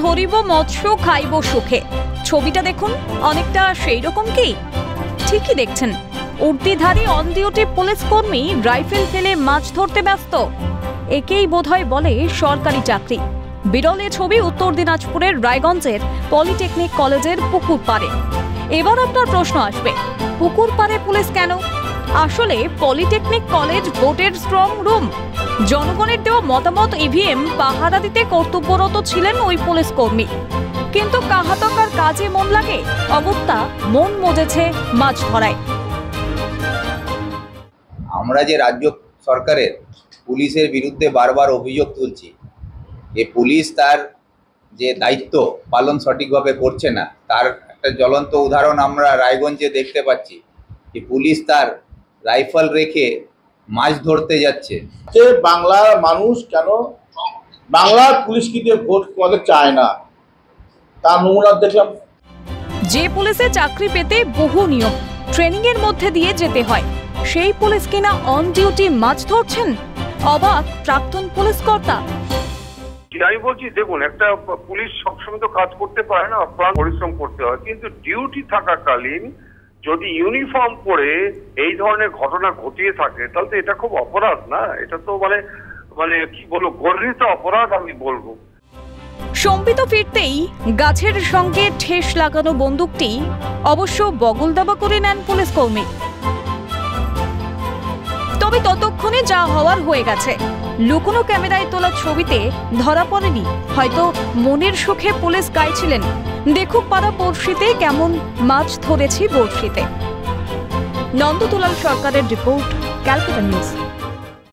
ধরিব মৎস্য খাইব সুখে, ছবিটা দেখুন অনেকটা সেই রকম কি? ঠিকই দেখছেন, উর্দিধারী অন ডিউটি পুলিশ কর্মী রাইফেল ফেলে মাছ ধরতে ব্যস্ত। একেই বোধহয় বলে সরকারি চাকরি। বিরল এ ছবি উত্তর দিনাজপুরের রায়গঞ্জের পলিটেকনিক কলেজের পুকুর পাড়ে। এবার আপনার প্রশ্ন আসবে, পুকুর পাড়ে পুলিশ কেন? আসলে পলিটেকনিক কলেজ ভোটের স্ট্রং রুম। জনগণের দেওয়া মতামত ইভিএম পাহারা দিতে কর্তব্যরত ছিলেন ওই পুলিশ কর্মী। কিন্তু কাহাতকার কাজে মন লাগে, অগত্যা মন মজেছে মাছ ধরায়। আমরা যে রাজ্য সরকারের পুলিশের বিরুদ্ধে বারবার অভিযোগ তুলছি, যে পুলিশ তার যে দায়িত্ব পালন সঠিকভাবে করছে না, তার একটা জ্বলন্ত উদাহরণ আমরা রায়গঞ্জে দেখতে পাচ্ছি। যে পুলিশ তার রাইফেল রেখে মাছ ধরতে যাচ্ছে। যে বাংলার মানুষ কেন বাংলার পুলিশকে দিয়ে ভোট করতে চায় না, তার নমুনা দেখলাম। যে পুলিশে চাকরি পেতে বহু নিয়ম, ট্রেনিং এর মধ্যে দিয়ে যেতে হয়, সেই পুলিশ কিনা অন ডিউটি মাছ ধরছেন। অবাক প্রাক্তন পুলিশ কর্তা। আমি বলছি দেখুন, একটা পুলিশ সবসময় তো কাজ করতে পারে না, প্রাণ পরিশ্রম করতে হয়, কিন্তু ডিউটি থাকাকালীন যদি ইউনিফর্ম পরে এই ধরনের ঘটনা ঘটিয়ে থাকে তাহলে তো এটা খুব অপরাধ না? এটা তো মানে কি বলবো, গর্হিত অপরাধ আমি বলবো। সম্বিত ফিরতেই গাছের সঙ্গে ঠেস লাগানো বন্দুকটি অবশ্য বগল দাবা করে নেন পুলিশ কর্মী। তবে ততক্ষণে যা হওয়ার হয়ে গেছে। লুকোনো ক্যামেরায় তোলা ছবিতে ধরা পড়েনি, হয়তো মনের সুখে পুলিশ গাইছিলেন, দেখুক পাড়া পড়শিতে কেমন মাছ ধরেছি বড়শিতে। নন্দতুলাল সরকারের রিপোর্ট, ক্যালকাটা নিউজ।